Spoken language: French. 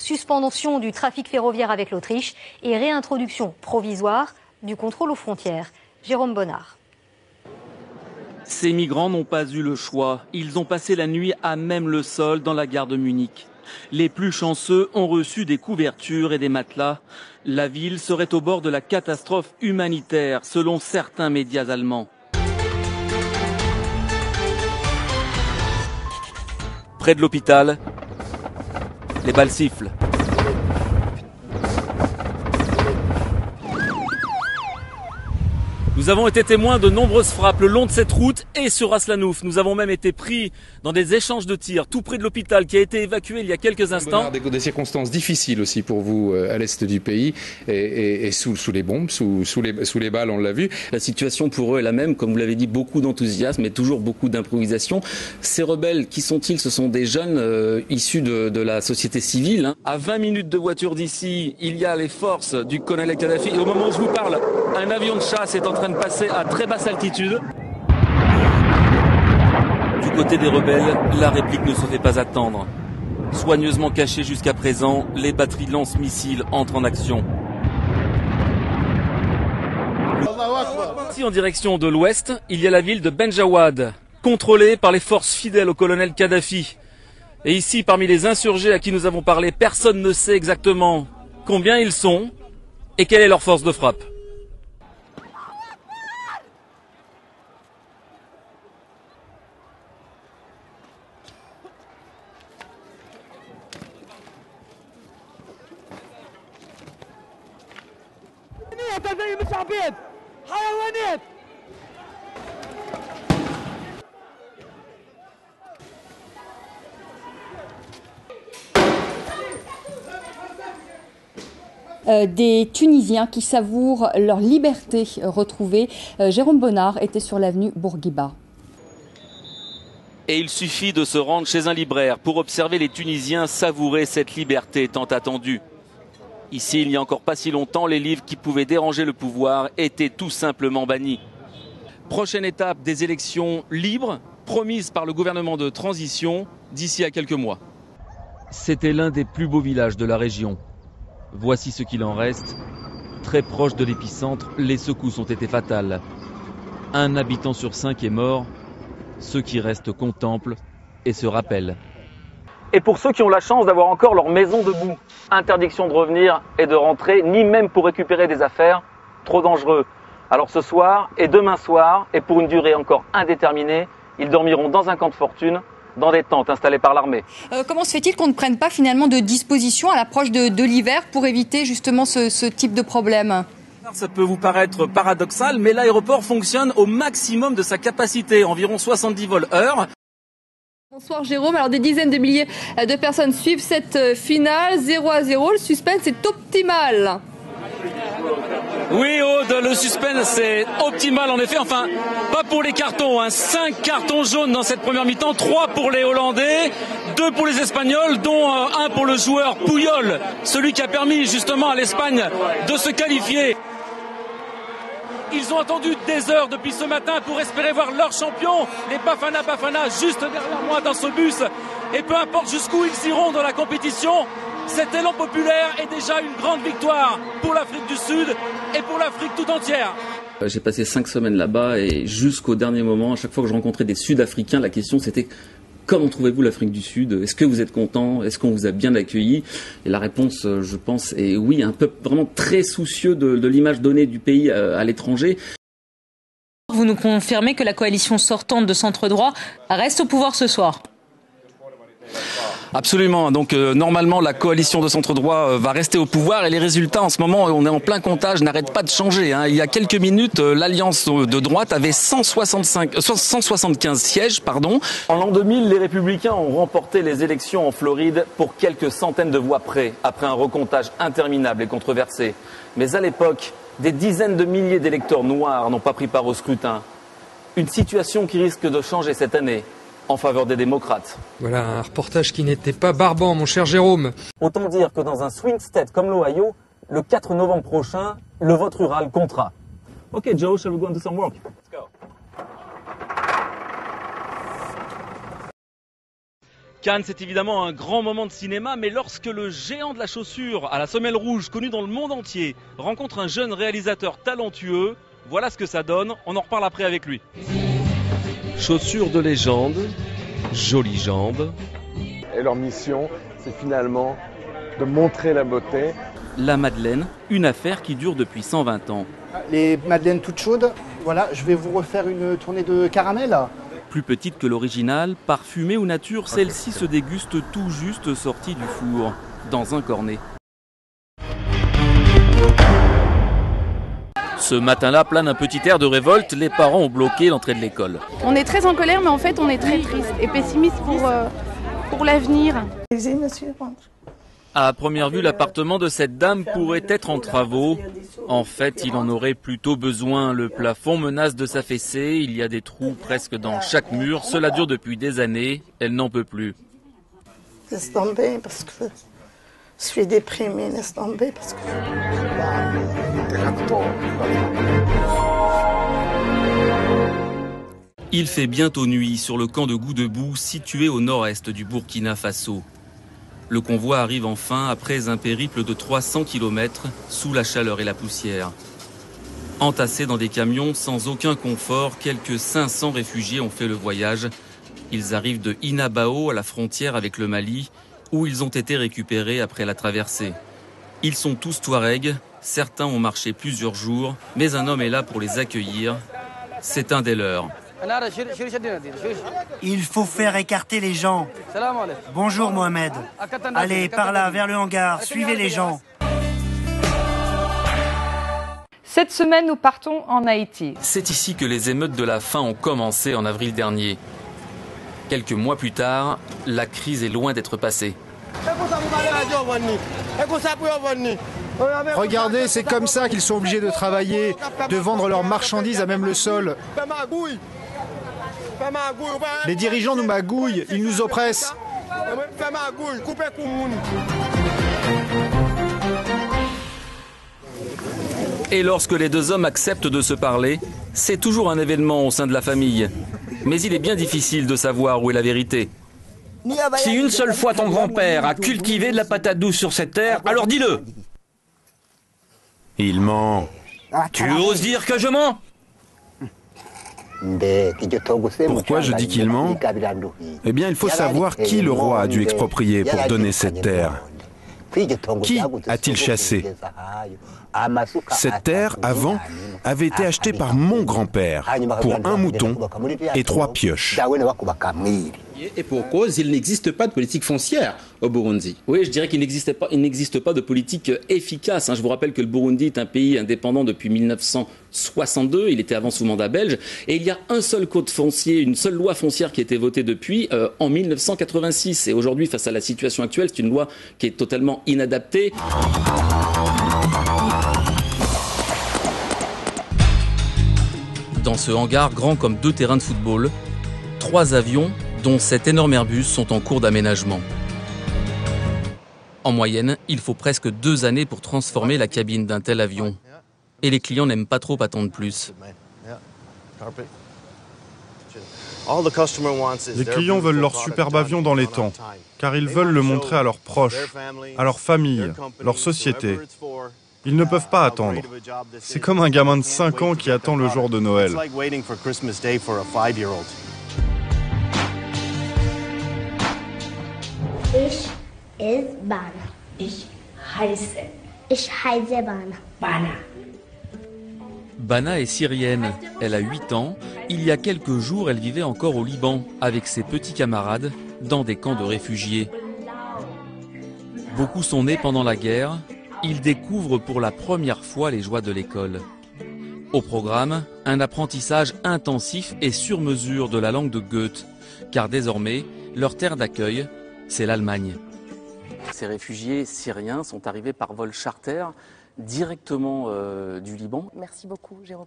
suspension du trafic ferroviaire avec l'Autriche et réintroduction provisoire du contrôle aux frontières. Jérôme Bonnard. Ces migrants n'ont pas eu le choix. Ils ont passé la nuit à même le sol dans la gare de Munich. Les plus chanceux ont reçu des couvertures et des matelas. La ville serait au bord de la catastrophe humanitaire, selon certains médias allemands. Près de l'hôpital, les balles sifflent. Nous avons été témoins de nombreuses frappes le long de cette route et sur Aslanouf. Nous avons même été pris dans des échanges de tirs tout près de l'hôpital qui a été évacué il y a quelques instants. Des circonstances difficiles aussi pour vous à l'est du pays et sous les bombes, sous les balles, on l'a vu. La situation pour eux est la même, comme vous l'avez dit, beaucoup d'enthousiasme et toujours beaucoup d'improvisation. Ces rebelles, qui sont-ils? Ce sont des jeunes issus de la société civile. À 20 minutes de voiture d'ici, il y a les forces du colonel Kadhafi. Et au moment où je vous parle, un avion de chasse est en train de passer à très basse altitude. Du côté des rebelles, la réplique ne se fait pas attendre. Soigneusement cachées jusqu'à présent, les batteries de lance-missiles entrent en action. Ici, en direction de l'ouest, il y a la ville de Benjawad, contrôlée par les forces fidèles au colonel Kadhafi. Et ici, parmi les insurgés à qui nous avons parlé, personne ne sait exactement combien ils sont et quelle est leur force de frappe. Des Tunisiens qui savourent leur liberté retrouvée. Jérôme Bonnard était sur l'avenue Bourguiba. Et il suffit de se rendre chez un libraire pour observer les Tunisiens savourer cette liberté tant attendue. Ici, il n'y a encore pas si longtemps, les livres qui pouvaient déranger le pouvoir étaient tout simplement bannis. Prochaine étape, des élections libres, promises par le gouvernement de transition d'ici à quelques mois. C'était l'un des plus beaux villages de la région. Voici ce qu'il en reste. Très proche de l'épicentre, les secousses ont été fatales. 1 habitant sur 5 est mort. Ceux qui restent contemplent et se rappellent. Et pour ceux qui ont la chance d'avoir encore leur maison debout, interdiction de revenir et de rentrer, ni même pour récupérer des affaires, trop dangereux. Alors ce soir et demain soir, et pour une durée encore indéterminée, ils dormiront dans un camp de fortune, dans des tentes installées par l'armée. Comment se fait-il qu'on ne prenne pas finalement de dispositions à l'approche de l'hiver pour éviter justement ce type de problème ? Ça peut vous paraître paradoxal, mais l'aéroport fonctionne au maximum de sa capacité, environ 70 vols heure. Bonsoir Jérôme, alors des dizaines de milliers de personnes suivent cette finale, 0-0, le suspense est optimal. Oui Aude, le suspense est optimal en effet, enfin pas pour les cartons, 5 cartons jaunes dans cette première mi-temps, 3 pour les Hollandais, 2 pour les Espagnols, dont 1 pour le joueur Puyol, celui qui a permis justement à l'Espagne de se qualifier. Ils ont attendu des heures depuis ce matin pour espérer voir leur champion, les Bafana, juste derrière moi dans ce bus. Et peu importe jusqu'où ils iront dans la compétition, cet élan populaire est déjà une grande victoire pour l'Afrique du Sud et pour l'Afrique tout entière. J'ai passé 5 semaines là-bas et jusqu'au dernier moment, à chaque fois que je rencontrais des Sud-Africains, la question c'était: comment trouvez-vous l'Afrique du Sud? Est-ce que vous êtes content? Est-ce qu'on vous a bien accueilli? Et la réponse, je pense, est oui, un peuple vraiment très soucieux de l'image donnée du pays à l'étranger. Vous nous confirmez que la coalition sortante de centre-droit reste au pouvoir ce soir? Absolument. Donc normalement la coalition de centre-droit va rester au pouvoir et les résultats en ce moment, on est en plein comptage, n'arrêtent pas de changer. Il y a quelques minutes, l'alliance de droite avait 175 sièges. En l'an 2000, les Républicains ont remporté les élections en Floride pour quelques centaines de voix près, après un recomptage interminable et controversé. Mais à l'époque, des dizaines de milliers d'électeurs noirs n'ont pas pris part au scrutin. Une situation qui risque de changer cette année en faveur des démocrates. Voilà un reportage qui n'était pas barbant, mon cher Jérôme. Autant dire que dans un swing state comme l'Ohio, le 4 novembre prochain, le vote rural comptera. Ok Joe, shall we go and do some work? Let's go. Cannes, c'est évidemment un grand moment de cinéma, mais lorsque le géant de la chaussure à la semelle rouge, connu dans le monde entier, rencontre un jeune réalisateur talentueux, voilà ce que ça donne. On en reparle après avec lui. Chaussures de légende, jolies jambes. Et leur mission, c'est finalement de montrer la beauté. La Madeleine, une affaire qui dure depuis 120 ans. Les madeleines toutes chaudes, voilà, je vais vous refaire une tournée de caramel. Plus petite que l'original, parfumée ou nature, celle-ci se déguste tout juste sortie du four, dans un cornet. Ce matin-là, plane un petit air de révolte, les parents ont bloqué l'entrée de l'école. On est très en colère, mais en fait on est très triste et pessimiste pour l'avenir. À première vue, l'appartement de cette dame pourrait être en travaux. En fait, il en aurait plutôt besoin. Le plafond menace de s'affaisser, il y a des trous presque dans chaque mur. Cela dure depuis des années, elle n'en peut plus. Laisse tomber parce que je suis déprimée, laisse tomber parce que... Il fait bientôt nuit sur le camp de Goudebou, situé au nord-est du Burkina Faso. Le convoi arrive enfin après un périple de 300 km sous la chaleur et la poussière. Entassés dans des camions sans aucun confort, quelques 500 réfugiés ont fait le voyage. Ils arrivent de Inabao à la frontière avec le Mali, où ils ont été récupérés après la traversée. Ils sont tous Touaregs, certains ont marché plusieurs jours, mais un homme est là pour les accueillir. C'est un des leurs. Il faut faire écarter les gens. Bonjour Mohamed. Allez, par là, vers le hangar. Suivez les gens. Cette semaine, nous partons en Haïti. C'est ici que les émeutes de la faim ont commencé en avril dernier. Quelques mois plus tard, la crise est loin d'être passée. Regardez, c'est comme ça qu'ils sont obligés de travailler, de vendre leurs marchandises à même le sol. Les dirigeants nous magouillent, ils nous oppressent. Et lorsque les deux hommes acceptent de se parler, c'est toujours un événement au sein de la famille. Mais il est bien difficile de savoir où est la vérité. Si une seule fois ton grand-père a cultivé de la patate douce sur cette terre, alors dis-le. Il ment. Tu oses dire que je mens? Pourquoi je dis qu'il ment? Eh bien, il faut savoir qui le roi a dû exproprier pour donner cette terre. Qui a-t-il chassé? Cette terre, avant, avait été achetée par mon grand-père pour un mouton et 3 pioches. Et pour cause, il n'existe pas de politique foncière au Burundi. Oui, je dirais qu'il n'existe pas de politique efficace. Je vous rappelle que le Burundi est un pays indépendant depuis 1962. Il était avant sous mandat belge. Et il y a un seul code foncier, une seule loi foncière qui a été votée depuis en 1986. Et aujourd'hui, face à la situation actuelle, c'est une loi qui est totalement inadaptée. Dans ce hangar grand comme 2 terrains de football, 3 avions, dont cet énorme Airbus, sont en cours d'aménagement. En moyenne, il faut presque 2 années pour transformer la cabine d'un tel avion. Et les clients n'aiment pas trop attendre plus. Les clients veulent leur superbe avion dans les temps, car ils veulent le montrer à leurs proches, à leur famille, leur société. Ils ne peuvent pas attendre. C'est comme un gamin de 5 ans qui attend le jour de Noël. Bana est syrienne. Elle a 8 ans. Il y a quelques jours, elle vivait encore au Liban avec ses petits camarades dans des camps de réfugiés. Beaucoup sont nés pendant la guerre. Ils découvrent pour la première fois les joies de l'école. Au programme, un apprentissage intensif et sur mesure de la langue de Goethe, car désormais, leur terre d'accueil, c'est l'Allemagne. Ces réfugiés syriens sont arrivés par vol charter directement du Liban. Merci beaucoup, Jérôme.